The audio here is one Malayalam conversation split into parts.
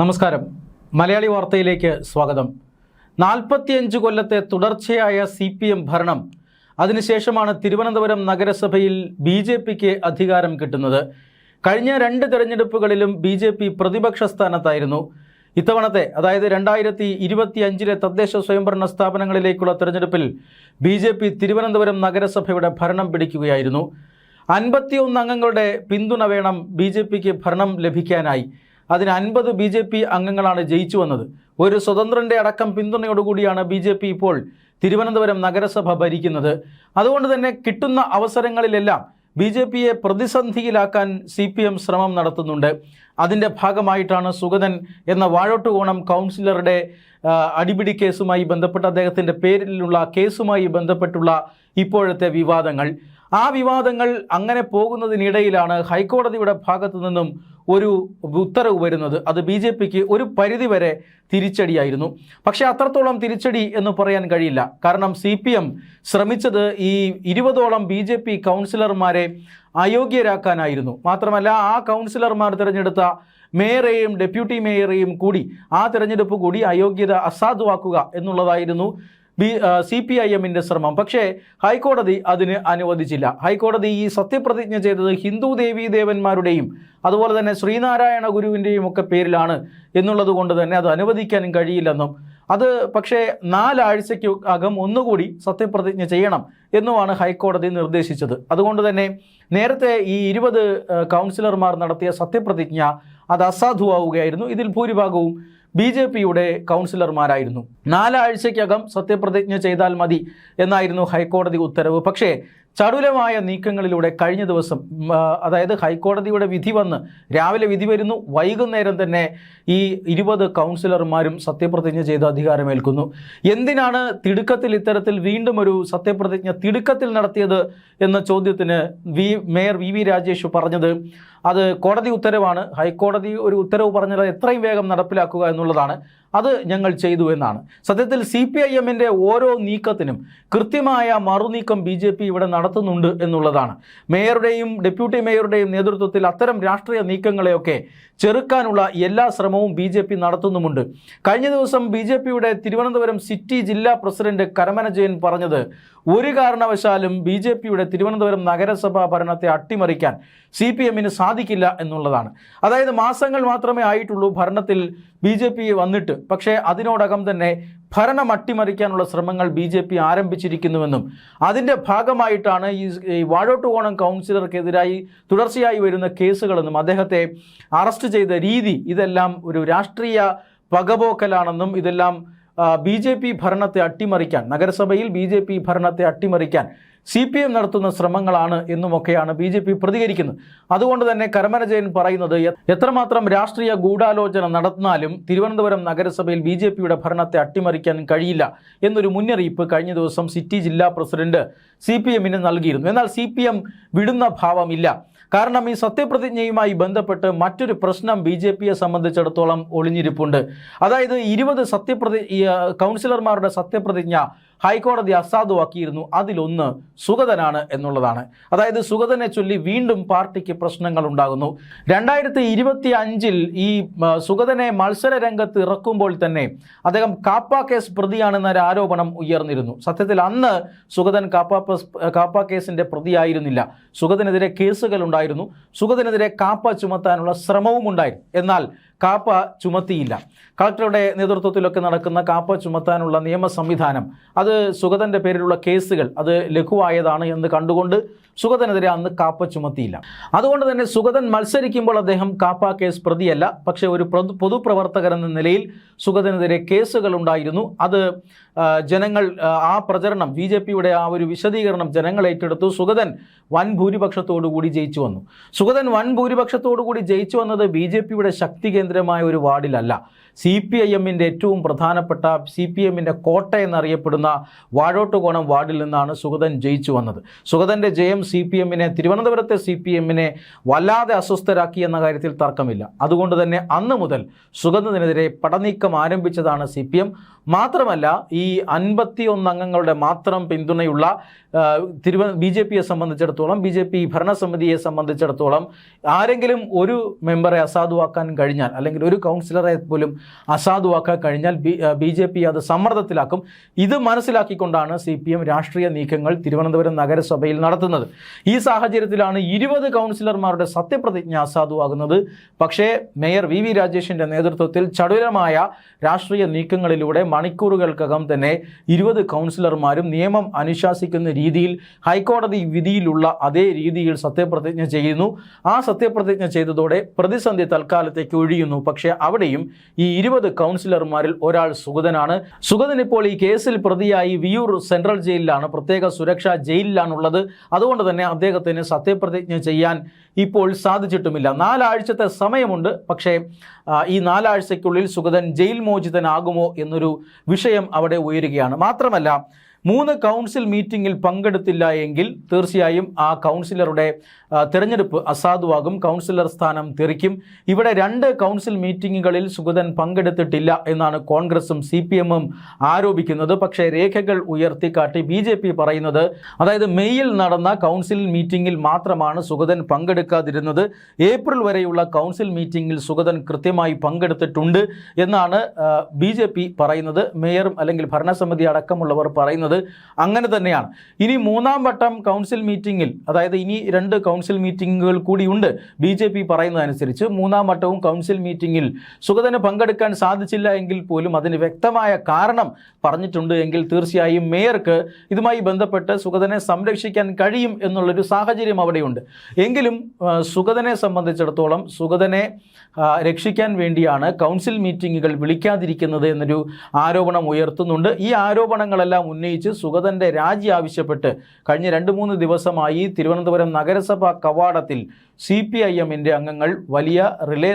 നമസ്കാരം. മലയാളി വാർത്തയിലേക്ക് സ്വാഗതം. 45 കൊല്ലത്തെ തുടർച്ചയായ CPM ഭരണം, അതിനുശേഷമാണ് തിരുവനന്തപുരം നഗരസഭയിൽ BJPക്ക് അധികാരം കിട്ടുന്നത്. കഴിഞ്ഞ 2 തെരഞ്ഞെടുപ്പുകളിലും BJP പ്രതിപക്ഷ സ്ഥാനത്തായിരുന്നു. ഇത്തവണത്തെ, അതായത് 2025 തദ്ദേശ സ്വയംഭരണ സ്ഥാപനങ്ങളിലേക്കുള്ള തെരഞ്ഞെടുപ്പിൽ BJP തിരുവനന്തപുരം നഗരസഭയുടെ ഭരണം പിടിക്കുകയായിരുന്നു. 51 അംഗങ്ങളുടെ പിന്തുണ വേണം BJPക്ക് ഭരണം ലഭിക്കാനായി. അതിന് 50 BJP അംഗങ്ങളാണ് ജയിച്ചു വന്നത്. ഒരു സ്വതന്ത്രൻ്റെ അടക്കം പിന്തുണയോടുകൂടിയാണ് BJP ഇപ്പോൾ തിരുവനന്തപുരം നഗരസഭ ഭരിക്കുന്നത്. അതുകൊണ്ട് തന്നെ കിട്ടുന്ന അവസരങ്ങളിലെല്ലാം BJPയെ പ്രതിസന്ധിയിലാക്കാൻ CPM ശ്രമം നടത്തുന്നുണ്ട്. അതിൻ്റെ ഭാഗമായിട്ടാണ് സുഗതൻ എന്ന വാഴോട്ടുകോണം കൗൺസിലറുടെ അടിപിടി കേസുമായി ബന്ധപ്പെട്ട്, അദ്ദേഹത്തിൻ്റെ പേരിലുള്ള കേസുമായി ബന്ധപ്പെട്ടുള്ള ഇപ്പോഴത്തെ വിവാദങ്ങൾ. ആ വിവാദങ്ങൾ അങ്ങനെ പോകുന്നതിനിടയിലാണ് ഹൈക്കോടതിയുടെ ഭാഗത്തു നിന്നും ഒരു ഉത്തരവ് വരുന്നത്. അത് BJPക്ക് ഒരു പരിധിവരെ തിരിച്ചടിയായിരുന്നു. പക്ഷേ അത്രത്തോളം തിരിച്ചടി എന്ന് പറയാൻ കഴിയില്ല. കാരണം CPM ശ്രമിച്ചത് ഈ 20ഓളം BJP കൗൺസിലർമാരെ അയോഗ്യരാക്കാനായിരുന്നു. മാത്രമല്ല, ആ കൗൺസിലർമാർ തിരഞ്ഞെടുത്ത മേയറെയും ഡെപ്യൂട്ടി മേയറെയും കൂടി, ആ തിരഞ്ഞെടുപ്പ് കൂടി അയോഗ്യത അസാധുവാക്കുക എന്നുള്ളതായിരുന്നു CPIMൻ്റെ ശ്രമം. പക്ഷേ ഹൈക്കോടതി അതിന് അനുവദിച്ചില്ല. ഹൈക്കോടതി ഈ സത്യപ്രതിജ്ഞ ചെയ്തത് ഹിന്ദു ദേവീദേവന്മാരുടെയും അതുപോലെ തന്നെ ശ്രീനാരായണ ഗുരുവിൻ്റെയും ഒക്കെ പേരിലാണ് എന്നുള്ളത് കൊണ്ട് തന്നെ അത് അനുവദിക്കാനും കഴിയില്ലെന്നും, അത് പക്ഷേ 4 ആഴ്ചയ്ക്ക് അകം ഒന്നുകൂടി സത്യപ്രതിജ്ഞ ചെയ്യണം എന്നുമാണ് ഹൈക്കോടതി നിർദ്ദേശിച്ചത്. അതുകൊണ്ട് തന്നെ നേരത്തെ ഈ 20 കൗൺസിലർമാർ നടത്തിയ സത്യപ്രതിജ്ഞ അത് അസാധുവാവുകയായിരുന്നു. ഇതിൽ ഭൂരിഭാഗവും BJPയുടെ കൗൺസിലർമാരായിരുന്നു. 4 ആഴ്ചയ്ക്കകം സത്യപ്രതിജ്ഞ ചെയ്താൽ മതി എന്നായിരുന്നു ഹൈക്കോടതി ഉത്തരവ്. പക്ഷേ ചടുലമായ നീക്കങ്ങളിലൂടെ കഴിഞ്ഞ ദിവസം, അതായത് ഹൈക്കോടതിയുടെ വിധി വന്ന് രാവിലെ വിധി വരുന്നു, വൈകുന്നേരം തന്നെ ഈ 20 കൗൺസിലർമാരും സത്യപ്രതിജ്ഞ ചെയ്ത് അധികാരമേൽക്കുന്നു. എന്തിനാണ് തിടുക്കത്തിൽ ഇത്തരത്തിൽ വീണ്ടും ഒരു സത്യപ്രതിജ്ഞ തിടുക്കത്തിൽ നടത്തിയത് എന്ന ചോദ്യത്തിന് മേയർ VV രാജേഷ് പറഞ്ഞത്, അത് കോടതി ഉത്തരവാണ്. ഹൈക്കോടതി ഒരു ഉത്തരവ് പറഞ്ഞാൽ എത്രയും വേഗം നടപ്പിലാക്കുക എന്നുള്ളതാണ്. അത് ഞങ്ങൾ ചെയ്തു എന്നാണ്. സത്യത്തിൽ CPIMൻ്റെ ഓരോ നീക്കത്തിനും കൃത്യമായ മറുനീക്കം BJP ഇവിടെ നടത്തുന്നുണ്ട് എന്നുള്ളതാണ്. മേയറുടെയും ഡെപ്യൂട്ടി മേയറുടെയും നേതൃത്വത്തിൽ അത്തരം രാഷ്ട്രീയ നീക്കങ്ങളെയൊക്കെ ചെറുക്കാനുള്ള എല്ലാ ശ്രമവും BJP നടത്തുന്നുമുണ്ട്. കഴിഞ്ഞ ദിവസം BJPയുടെ തിരുവനന്തപുരം സിറ്റി ജില്ലാ പ്രസിഡന്റ് കരമന ജയൻ പറഞ്ഞത്, ഒരു കാരണവശാലും BJPയുടെ തിരുവനന്തപുരം നഗരസഭാ ഭരണത്തെ അട്ടിമറിക്കാൻ CPMന് സാധിക്കില്ല എന്നുള്ളതാണ്. അതായത് മാസങ്ങൾ മാത്രമേ ആയിട്ടുള്ളൂ ഭരണത്തിൽ BJP വന്നിട്ട്, പക്ഷേ അതിനോടകം തന്നെ ഭരണം അട്ടിമറിക്കാനുള്ള ശ്രമങ്ങൾ BJP ആരംഭിച്ചിരിക്കുന്നുവെന്നും അതിൻ്റെ ഭാഗമായിട്ടാണ് ഈ വാഴോട്ടുകോണം കൗൺസിലർക്കെതിരായി തുടർച്ചയായി വരുന്ന കേസുകളെന്നും അദ്ദേഹത്തെ അറസ്റ്റ് ചെയ്ത രീതി, ഇതെല്ലാം ഒരു രാഷ്ട്രീയ പകപോക്കലാണെന്നും ഇതെല്ലാം BJP ഭരണത്തെ അട്ടിമറിക്കാൻ, നഗരസഭയിൽ BJP ഭരണത്തെ അട്ടിമറിക്കാൻ CPM നടത്തുന്ന ശ്രമങ്ങളാണ് എന്നുമൊക്കെയാണ് BJP പ്രതികരിക്കുന്നത്. അതുകൊണ്ട് തന്നെ കരമന ജയൻ പറയുന്നത്, എത്രമാത്രം രാഷ്ട്രീയ ഗൂഢാലോചന നടന്നാലും തിരുവനന്തപുരം നഗരസഭയിൽ BJPയുടെ ഭരണത്തെ അട്ടിമറിക്കാൻ കഴിയില്ല എന്നൊരു മുന്നറിയിപ്പ് കഴിഞ്ഞ ദിവസം സിറ്റി ജില്ലാ പ്രസിഡന്റ് CPMന് നൽകിയിരുന്നു. എന്നാൽ CPM വിടുന്ന ഭാവമില്ല. കാരണം ഈ സത്യപ്രതിജ്ഞയുമായി ബന്ധപ്പെട്ട് മറ്റൊരു പ്രശ്നം BJPയെ സംബന്ധിച്ചിടത്തോളം ഒളിഞ്ഞിരിപ്പുണ്ട്. അതായത് 20 കൗൺസിലർമാരുടെ സത്യപ്രതിജ്ഞ ഹൈക്കോടതി അസാധുവാക്കിയിരുന്നു. അതിലൊന്ന് സുഗതനാണ് എന്നുള്ളതാണ്. അതായത് സുഗതനെ ചൊല്ലി വീണ്ടും പാർട്ടിക്ക് പ്രശ്നങ്ങൾ ഉണ്ടാകുന്നു. 2025 ഈ സുഗതനെ മത്സര രംഗത്ത് ഇറക്കുമ്പോൾ തന്നെ അദ്ദേഹം കാപ്പ കേസ് പ്രതിയാണെന്നൊരു ആരോപണം ഉയർന്നിരുന്നു. സത്യത്തിൽ അന്ന് സുഗതൻ കാപ്പ കേസിൻ്റെ പ്രതിയായിരുന്നില്ല. സുഗതനെതിരെ കേസുകൾ ഉണ്ടായിരുന്നു. സുഗതനെതിരെ കാപ്പ ചുമത്താനുള്ള ശ്രമവും ഉണ്ടായിരുന്നു. എന്നാൽ കാപ്പ ചുമത്തിയില്ല. കളക്ടറുടെ നേതൃത്വത്തിലൊക്കെ നടക്കുന്ന കാപ്പ ചുമത്താനുള്ള നിയമ സംവിധാനം, അത് സുഗതൻ്റെ പേരിലുള്ള കേസുകൾ അത് ലഘുവായതാണ് എന്ന് കണ്ടുകൊണ്ട് സുഗതനെതിരെ അന്ന് കാപ്പ ചുമത്തിയില്ല. അതുകൊണ്ട് തന്നെ സുഗതൻ മത്സരിക്കുമ്പോൾ അദ്ദേഹം കാപ്പ കേസ് പ്രതിയല്ല. പക്ഷേ ഒരു പൊതുപ്രവർത്തകൻ എന്ന നിലയിൽ സുഗതനെതിരെ കേസുകൾ ഉണ്ടായിരുന്നു. അത് ജനങ്ങൾ, ആ പ്രചരണം, BJPയുടെ ആ ഒരു വിശദീകരണം ജനങ്ങൾ ഏറ്റെടുത്തു. സുഗതൻ വൻ ഭൂരിപക്ഷത്തോടുകൂടി ജയിച്ചു വന്നു. സുഗതൻ വൻ ഭൂരിപക്ഷത്തോടുകൂടി ജയിച്ചു വന്നത് BJPയുടെ ശക്തി കേന്ദ്രമായ ഒരു വാർഡിലല്ല, CPIMൻ്റെ ഏറ്റവും പ്രധാനപ്പെട്ട CPMൻ്റെ കോട്ട എന്നറിയപ്പെടുന്ന വാഴോട്ടുകോണം വാർഡിൽ നിന്നാണ് സുഗതൻ ജയിച്ചു വന്നത്. സുഗതൻ്റെ ജയം CPM-നെ തിരുവനന്തപുരത്തെ CPM-നെ വല്ലാതെ അസ്വസ്ഥരാക്കി എന്ന കാര്യത്തിൽ തർക്കമില്ല. അതുകൊണ്ട് തന്നെ അന്ന് മുതൽ സുഗതനെതിരെ പടനീക്കം ആരംഭിച്ചതാണ് CPM. മാത്രമല്ല, ഈ 51 അംഗങ്ങളുടെ മാത്രം പിന്തുണയുള്ള BJP-യെ സംബന്ധിച്ചിടത്തോളം, BJP ഭരണസമിതിയെ സംബന്ധിച്ചിടത്തോളം ആരെങ്കിലും ഒരു മെമ്പറെ അസാധുവാക്കാൻ കഴിഞ്ഞാൽ, അല്ലെങ്കിൽ ഒരു കൗൺസിലറെ പോലും അസാധുവാക്കാൻ കഴിഞ്ഞാൽ BJP അത് സമ്മർദ്ദത്തിലാക്കും. ഇത് മനസ്സിലാക്കിക്കൊണ്ടാണ് CPM രാഷ്ട്രീയ നീക്കങ്ങൾ തിരുവനന്തപുരം നഗരസഭയിൽ നടത്തുന്നത്. ഈ സാഹചര്യത്തിലാണ് 20 കൗൺസിലർമാരുടെ സത്യപ്രതിജ്ഞ അസാധുവാകുന്നത്. പക്ഷേ മേയർ VV രാജേഷിൻ്റെ നേതൃത്വത്തിൽ ചടുലമായ രാഷ്ട്രീയ നീക്കങ്ങളിലൂടെ മണിക്കൂറുകൾക്കകം തന്നെ 20 കൗൺസിലർമാരും നിയമം അനുശാസിക്കുന്ന രീതിയിൽ ഹൈക്കോടതി വിധിയിലുള്ള അതേ രീതിയിൽ സത്യപ്രതിജ്ഞ ചെയ്യുന്നു. ആ സത്യപ്രതിജ്ഞ ചെയ്തതോടെ പ്രതിസന്ധി തൽക്കാലത്തേക്ക് ഒഴിയുന്നു. പക്ഷേ അവിടെയും ഈ 20 കൗൺസിലർമാരിൽ ഒരാൾ സുഗതനാണ്. സുഗതൻ ഇപ്പോൾ ഈ കേസിൽ പ്രതിയായി വിയൂർ സെൻട്രൽ ജയിലിലാണ്, പ്രത്യേക സുരക്ഷാ ജയിലിലാണുള്ളത്. അതുകൊണ്ട് തന്നെ അദ്ദേഹത്തിന് സത്യപ്രതിജ്ഞ ചെയ്യാൻ ഇപ്പോൾ സാധിച്ചിട്ടുമില്ല. 4 ആഴ്ചത്തെ സമയമുണ്ട്. പക്ഷേ ഈ 4 ആഴ്ചയ്ക്കുള്ളിൽ സുഗതൻ ജയിൽ മോചിതനാകുമോ എന്നൊരു വിഷയം അവിടെ ഉയരുകയാണ്. മാത്രമല്ല, 3 കൗൺസിൽ മീറ്റിങ്ങിൽ പങ്കെടുത്തില്ല എങ്കിൽ തീർച്ചയായും ആ കൗൺസിലറുടെ തിരഞ്ഞെടുപ്പ് അസാധുവാകും, കൗൺസിലർ സ്ഥാനം തെറിക്കും. ഇവിടെ 2 കൗൺസിൽ മീറ്റിങ്ങുകളിൽ സുഗതൻ പങ്കെടുത്തിട്ടില്ല എന്നാണ് കോൺഗ്രസും CPM-ഉം ആരോപിക്കുന്നത്. പക്ഷേ രേഖകൾ ഉയർത്തിക്കാട്ടി BJP പറയുന്നത്, അതായത് മെയ്യിൽ നടന്ന കൗൺസിൽ മീറ്റിങ്ങിൽ മാത്രമാണ് സുഗതൻ പങ്കെടുക്കാതിരുന്നത്. ഏപ്രിൽ വരെയുള്ള കൗൺസിൽ മീറ്റിങ്ങിൽ സുഗതൻ കൃത്യമായി പങ്കെടുത്തിട്ടുണ്ട് എന്നാണ് BJP പറയുന്നത്. മേയറും അല്ലെങ്കിൽ ഭരണസമിതി അടക്കമുള്ളവർ പറയുന്നത് അങ്ങനെ തന്നെയാണ്. ഇനി 3-ാം വട്ടം കൗൺസിൽ മീറ്റിങ്ങിൽ, അതായത് ഇനി 2 കൗൺസിൽ മീറ്റിങ്ങുകൾ കൂടിയുണ്ട്. BJP പറയുന്നതനുസരിച്ച് 3-ാം വട്ടവും കൗൺസിൽ മീറ്റിങ്ങിൽ സുഗതന് പങ്കെടുക്കാൻ സാധിച്ചില്ല എങ്കിൽ പോലും അതിന് വ്യക്തമായ കാരണം പറഞ്ഞിട്ടുണ്ട് എങ്കിൽ തീർച്ചയായും മേയർക്ക് ഇതുമായി ബന്ധപ്പെട്ട് സുഗതനെ സംരക്ഷിക്കാൻ കഴിയും എന്നുള്ളൊരു സാഹചര്യം അവിടെയുണ്ട്. എങ്കിലും സുഗതനെ സംബന്ധിച്ചിടത്തോളം സുഗതനെ രക്ഷിക്കാൻ വേണ്ടിയാണ് കൗൺസിൽ മീറ്റിങ്ങുകൾ വിളിക്കാതിരിക്കുന്നത് എന്നൊരു ആരോപണം ഉയർത്തുന്നുണ്ട്. ഈ ആരോപണങ്ങളെല്ലാം ഉന്നയിച്ച് സുഗതൻ്റെ രാജി ആവശ്യപ്പെട്ട് കഴിഞ്ഞ 2-3 ദിവസമായി തിരുവനന്തപുരം നഗരസഭാ കവാടത്തിൽ CPIM-ന്റെ അംഗങ്ങൾ വലിയ റിലേ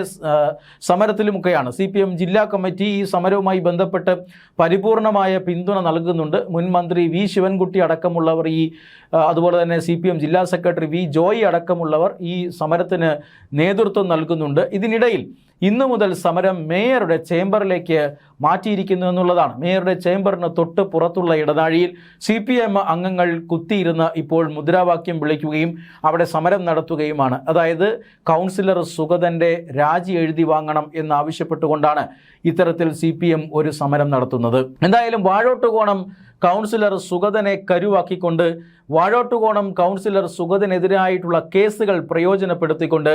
സമരത്തിലുമൊക്കെയാണ്. CPM ജില്ലാ കമ്മിറ്റി ഈ സമരവുമായി ബന്ധപ്പെട്ട് പരിപൂർണമായ പിന്തുണ നൽകുന്നുണ്ട്. മുൻ മന്ത്രി V ശിവൻകുട്ടി അടക്കമുള്ളവർ അതുപോലെ തന്നെ CPM ജില്ലാ സെക്രട്ടറി V ജോയി അടക്കമുള്ളവർ ഈ സമരത്തിന് നേതൃത്വം നൽകുന്നുണ്ട്. ഇതിനിടയിൽ ഇന്നു മുതൽ സമരം മേയറുടെ ചേംബറിലേക്ക് മാറ്റിയിരിക്കുന്നു എന്നുള്ളതാണ്. മേയറുടെ ചേംബറിന് തൊട്ട് പുറത്തുള്ള ഇടനാഴിയിൽ CPM അംഗങ്ങൾ കുത്തിയിരുന്ന് ഇപ്പോൾ മുദ്രാവാക്യം വിളിക്കുകയും അവിടെ സമരം നടത്തുകയുമാണ്. അതായത് കൗൺസിലർ സുഗതൻ്റെ രാജി എഴുതി വാങ്ങണം എന്നാവശ്യപ്പെട്ടുകൊണ്ടാണ് ഇത്തരത്തിൽ CPM ഒരു സമരം നടത്തുന്നത്. എന്തായാലും വാഴോട്ടുകോണം കൗൺസിലർ സുഗതനെ കരുവാക്കിക്കൊണ്ട്, വാഴോട്ടുകോണം കൗൺസിലർ സുഗതനെതിരായിട്ടുള്ള കേസുകൾ പ്രയോജനപ്പെടുത്തിക്കൊണ്ട്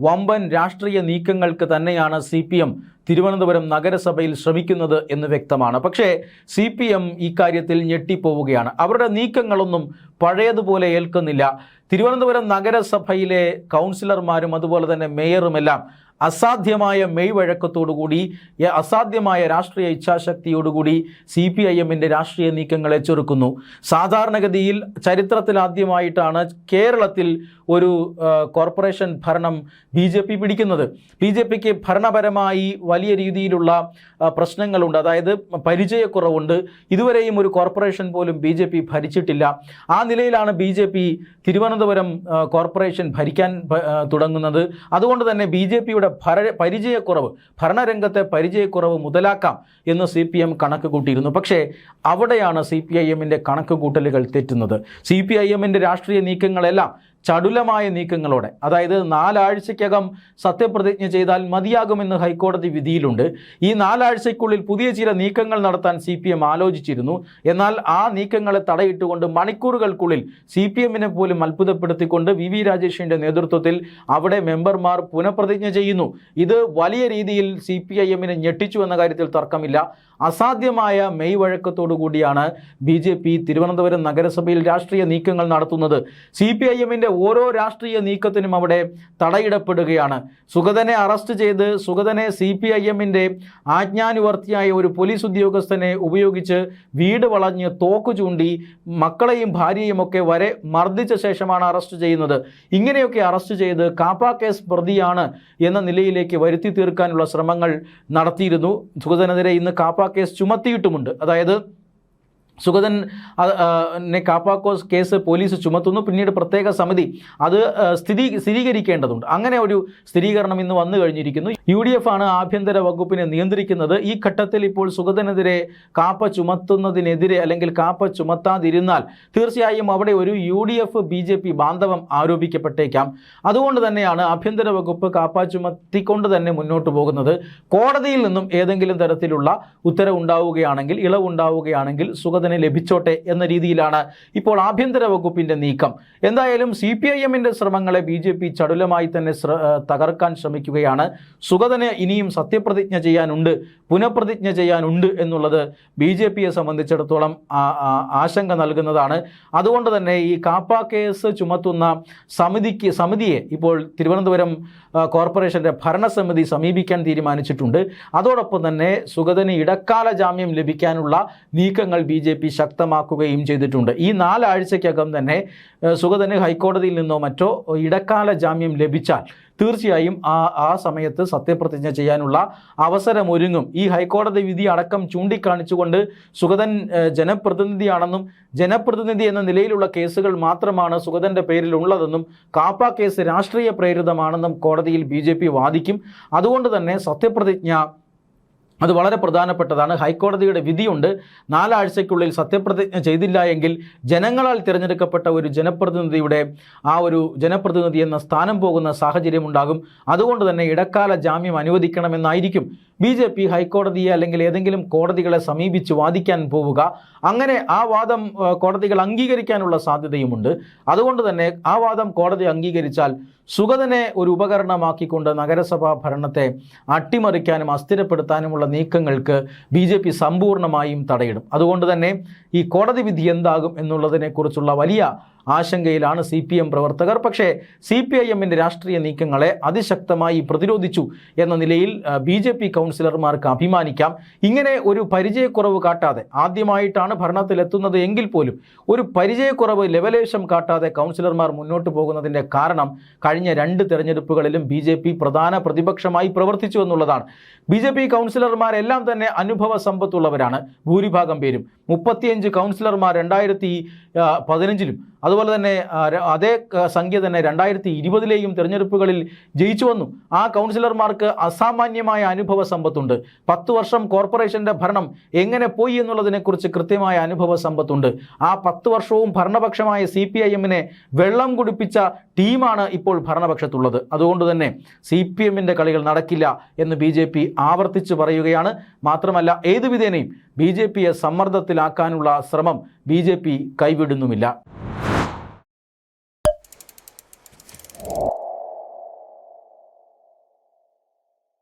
വമ്പൻ രാഷ്ട്രീയ നീക്കങ്ങൾക്ക് തന്നെയാണ് CPM തിരുവനന്തപുരം നഗരസഭയിൽ ശ്രമിക്കുന്നത് എന്ന് വ്യക്തമാണ്. പക്ഷേ CPM ഇക്കാര്യത്തിൽ ഞെട്ടിപ്പോവുകയാണ്. അവരുടെ നീക്കങ്ങളൊന്നും പഴയതുപോലെ ഏൽക്കുന്നില്ല. തിരുവനന്തപുരം നഗരസഭയിലെ കൗൺസിലർമാരും അതുപോലെ തന്നെ മേയറുമെല്ലാം അസാധ്യമായ മെയ്വഴക്കത്തോടുകൂടി, അസാധ്യമായ രാഷ്ട്രീയ ഇച്ഛാശക്തിയോടുകൂടി CPIM-ന്റെ രാഷ്ട്രീയ നീക്കങ്ങളെ ചെറുക്കുന്നു. സാധാരണഗതിയിൽ ചരിത്രത്തിലാദ്യമായിട്ടാണ് കേരളത്തിൽ ഒരു കോർപ്പറേഷൻ ഭരണം BJP പിടിക്കുന്നത്. BJPക്ക് ഭരണപരമായി വലിയ രീതിയിലുള്ള പ്രശ്നങ്ങളുണ്ട്, അതായത് പരിചയക്കുറവുണ്ട്. ഇതുവരെയും ഒരു കോർപ്പറേഷൻ പോലും BJP ഭരിച്ചിട്ടില്ല. ആ നിലയിലാണ് BJP തിരുവനന്തപുരം കോർപ്പറേഷൻ ഭരിക്കാൻ തുടങ്ങുന്നത്. അതുകൊണ്ട് തന്നെ BJPയുടെ പരിചയക്കുറവ്, ഭരണരംഗത്തെ പരിചയക്കുറവ് മുതലാക്കാം എന്ന് CPM കണക്ക് കൂട്ടിയിരുന്നു. പക്ഷേ അവിടെയാണ് CPIM-ന്റെ കണക്ക് കൂട്ടലുകൾ തെറ്റുന്നത്. CPIM-ന്റെ രാഷ്ട്രീയ നീക്കങ്ങളെല്ലാം ചടുലമായ നീക്കങ്ങളോടെ, അതായത് 4 ആഴ്ചയ്ക്കകം സത്യപ്രതിജ്ഞ ചെയ്താൽ മതിയാകുമെന്ന് ഹൈക്കോടതി വിധിയിലുണ്ട്. ഈ 4 ആഴ്ചയ്ക്കുള്ളിൽ പുതിയ ചില നീക്കങ്ങൾ നടത്താൻ CPM ആലോചിച്ചിരുന്നു. എന്നാൽ ആ നീക്കങ്ങളെ തടയിട്ടുകൊണ്ട് മണിക്കൂറുകൾക്കുള്ളിൽ CPM-നെ പോലും അത്ഭുതപ്പെടുത്തിക്കൊണ്ട് VV രാജേഷിൻ്റെ നേതൃത്വത്തിൽ അവിടെ മെമ്പർമാർ പുനഃപ്രതിജ്ഞ ചെയ്യുന്നു. ഇത് വലിയ രീതിയിൽ CPIM-നെ ഞെട്ടിച്ചു എന്ന കാര്യത്തിൽ തർക്കമില്ല. അസാധ്യമായ മെയ്വഴക്കത്തോടു കൂടിയാണ് BJP തിരുവനന്തപുരം നഗരസഭയിൽ രാഷ്ട്രീയ നീക്കങ്ങൾ നടത്തുന്നത്. CPIM-ന്റെ ഓരോ രാഷ്ട്രീയ നീക്കത്തിനും അവിടെ തടയിടപ്പെടുകയാണ്. സുഗതനെ അറസ്റ്റ് ചെയ്ത് സുഗതനെ CPIM-ന്റെ ആജ്ഞാനുവർത്തിയായ ഒരു പോലീസ് ഉദ്യോഗസ്ഥനെ ഉപയോഗിച്ച് വീട് വളഞ്ഞ് തോക്ക് ചൂണ്ടി മക്കളെയും ഭാര്യയും ഒക്കെ വരെ മർദ്ദിച്ച ശേഷമാണ് അറസ്റ്റ് ചെയ്യുന്നത്. ഇങ്ങനെയൊക്കെ അറസ്റ്റ് ചെയ്ത് കാപ്പ കേസ് പ്രതിയാണ് എന്ന നിലയിലേക്ക് വരുത്തി തീർക്കാനുള്ള ശ്രമങ്ങൾ നടത്തിയിരുന്നു. സുഗതനെതിരെ ഇന്ന് കാപ്പ കേസ് ചുമത്തിയിട്ടുമുണ്ട്. അതായത് സുഗതനെ കാപ്പാക്കോ കേസ് പോലീസ് ചുമത്തുന്നു. പിന്നീട് പ്രത്യേക സമിതി അത് സ്ഥിരീകരിക്കേണ്ടതുണ്ട്. അങ്ങനെ ഒരു സ്ഥിരീകരണം ഇന്ന് വന്നു കഴിഞ്ഞിരിക്കുന്നു. UDF ആണ് ആഭ്യന്തര വകുപ്പിനെ നിയന്ത്രിക്കുന്നത്. ഈ ഘട്ടത്തിൽ ഇപ്പോൾ സുഗതനെതിരെ കാപ്പ ചുമത്തുന്നതിനെതിരെ അല്ലെങ്കിൽ കാപ്പ ചുമത്താതിരുന്നാൽ തീർച്ചയായും അവിടെ ഒരു UDF BJP ബാന്ധവം ആരോപിക്കപ്പെട്ടേക്കാം. അതുകൊണ്ട് തന്നെയാണ് ആഭ്യന്തര വകുപ്പ് കാപ്പ ചുമത്തിക്കൊണ്ട് തന്നെ മുന്നോട്ട് പോകുന്നത്. കോടതിയിൽ നിന്നും ഏതെങ്കിലും തരത്തിലുള്ള ഉത്തരവുണ്ടാവുകയാണെങ്കിൽ, ഇളവുണ്ടാവുകയാണെങ്കിൽ സുഗതൻ ലഭിച്ചോട്ടെ എന്ന രീതിയിലാണ് ഇപ്പോൾ ആഭ്യന്തര വകുപ്പിന്റെ നീക്കം. എന്തായാലും CPIMന്റെ ശ്രമങ്ങളെ BJP ചടുലമായി തന്നെ തകർക്കാൻ ശ്രമിക്കുകയാണ്. സുഗതന് ഇനിയും സത്യപ്രതിജ്ഞ ചെയ്യാനുണ്ട്, പുനഃപ്രതിജ്ഞ ചെയ്യാനുണ്ട് എന്നുള്ളത് BJPയെ സംബന്ധിച്ചിടത്തോളം ആശങ്ക നൽകുന്നതാണ്. അതുകൊണ്ട് തന്നെ ഈ കാപ്പ കേസ് ചുമത്തുന്ന സമിതിയെ ഇപ്പോൾ തിരുവനന്തപുരം കോർപ്പറേഷന്റെ ഭരണസമിതി സമീപിക്കാൻ തീരുമാനിച്ചിട്ടുണ്ട്. അതോടൊപ്പം തന്നെ സുഗതന് ഇടക്കാല ജാമ്യം ലഭിക്കാനുള്ള നീക്കങ്ങൾ BJP ശക്തമാക്കുകയും ചെയ്തിട്ടുണ്ട്. ഈ 4 ആഴ്ചയ്ക്കകം തന്നെ സുഗതന് ഹൈക്കോടതിയിൽ നിന്നോ മറ്റോ ഇടക്കാല ജാമ്യം ലഭിച്ചാൽ തീർച്ചയായും ആ സമയത്ത് സത്യപ്രതിജ്ഞ ചെയ്യാനുള്ള അവസരമൊരുങ്ങും. ഈ ഹൈക്കോടതി വിധി അടക്കം ചൂണ്ടിക്കാണിച്ചുകൊണ്ട് സുഗതൻ ജനപ്രതിനിധിയാണെന്നും ജനപ്രതിനിധി എന്ന നിലയിലുള്ള കേസുകൾ മാത്രമാണ് സുഗതൻ്റെ പേരിൽ ഉള്ളതെന്നും കാപ്പ കേസ് രാഷ്ട്രീയ പ്രേരിതമാണെന്നും കോടതിയിൽ BJP വാദിക്കും. അതുകൊണ്ട് തന്നെ സത്യപ്രതിജ്ഞ അത് വളരെ പ്രധാനപ്പെട്ടതാണ്. ഹൈക്കോടതിയുടെ വിധിയുണ്ട്. 4 ആഴ്ചയ്ക്കുള്ളിൽ സത്യപ്രതിജ്ഞ ചെയ്തില്ല എങ്കിൽ ജനങ്ങളാൽ തിരഞ്ഞെടുക്കപ്പെട്ട ഒരു ജനപ്രതിനിധിയുടെ ഒരു ജനപ്രതിനിധി എന്ന സ്ഥാനം പോകുന്ന സാഹചര്യം ഉണ്ടാകും. അതുകൊണ്ട് തന്നെ ഇടക്കാല ജാമ്യം അനുവദിക്കണമെന്നായിരിക്കും BJP ഹൈക്കോടതിയെ അല്ലെങ്കിൽ ഏതെങ്കിലും കോടതികളെ സമീപിച്ച് വാദിക്കാൻ പോവുക. അങ്ങനെ ആ വാദം കോടതികൾ അംഗീകരിക്കാനുള്ള സാധ്യതയുമുണ്ട്. അതുകൊണ്ട് തന്നെ ആ വാദം കോടതി അംഗീകരിച്ചാൽ സുഗതനെ ഒരു ഉപകരണമാക്കിക്കൊണ്ട് നഗരസഭാ ഭരണത്തെ അട്ടിമറിക്കാനും അസ്ഥിരപ്പെടുത്താനുമുള്ള നീക്കങ്ങൾക്ക് BJP സമ്പൂർണ്ണമായും തടയിടും. അതുകൊണ്ട് തന്നെ ഈ കോടതി വിധി എന്താകും എന്നുള്ളതിനെക്കുറിച്ചുള്ള വലിയ ആശങ്കയിലാണ് CPM പ്രവർത്തകർ. പക്ഷേ CPIMന്റെ രാഷ്ട്രീയ നീക്കങ്ങളെ അതിശക്തമായി പ്രതിരോധിച്ചു എന്ന നിലയിൽ BJP കൗൺസിലർമാർക്ക് അഭിമാനിക്കാം. ഇങ്ങനെ ഒരു പരിചയക്കുറവ് കാട്ടാതെ, ആദ്യമായിട്ടാണ് ഭരണത്തിലെത്തുന്നത് എങ്കിൽ പോലും ഒരു പരിചയക്കുറവ് ലെവലേശം കാട്ടാതെ കൗൺസിലർമാർ മുന്നോട്ട് പോകുന്നതിൻ്റെ കാരണം കഴിഞ്ഞ 2 തെരഞ്ഞെടുപ്പുകളിലും BJP പ്രധാന പ്രതിപക്ഷമായി പ്രവർത്തിച്ചു എന്നുള്ളതാണ്. BJP കൗൺസിലർമാരെല്ലാം തന്നെ അനുഭവ സമ്പത്തുള്ളവരാണ്. ഭൂരിഭാഗം പേരും 35 കൗൺസിലർമാർ 2015-ലും അതുപോലെ തന്നെ അതേ സംഖ്യ തന്നെ 2020-ലെയും തെരഞ്ഞെടുപ്പുകളിൽ ജയിച്ചു വന്നു. ആ കൗൺസിലർമാർക്ക് അസാമാന്യമായ അനുഭവ സമ്പത്തുണ്ട്. 10 വർഷം കോർപ്പറേഷൻ്റെ ഭരണം എങ്ങനെ പോയി എന്നുള്ളതിനെക്കുറിച്ച് കൃത്യമായ അനുഭവ സമ്പത്തുണ്ട്. ആ 10 വർഷവും ഭരണപക്ഷമായ CPIMനെ വെള്ളം കുടിപ്പിച്ച ടീമാണ് ഇപ്പോൾ ഭരണപക്ഷത്തുള്ളത്. അതുകൊണ്ട് തന്നെ CPMന്റെ കളികൾ നടക്കില്ല എന്ന് BJP ആവർത്തിച്ച് പറയുകയാണ്. മാത്രമല്ല ഏതുവിധേനയും BJPയെ സമ്മർദ്ദത്തിലാക്കാനുള്ള ശ്രമം BJP കൈവിടുന്നുമില്ല.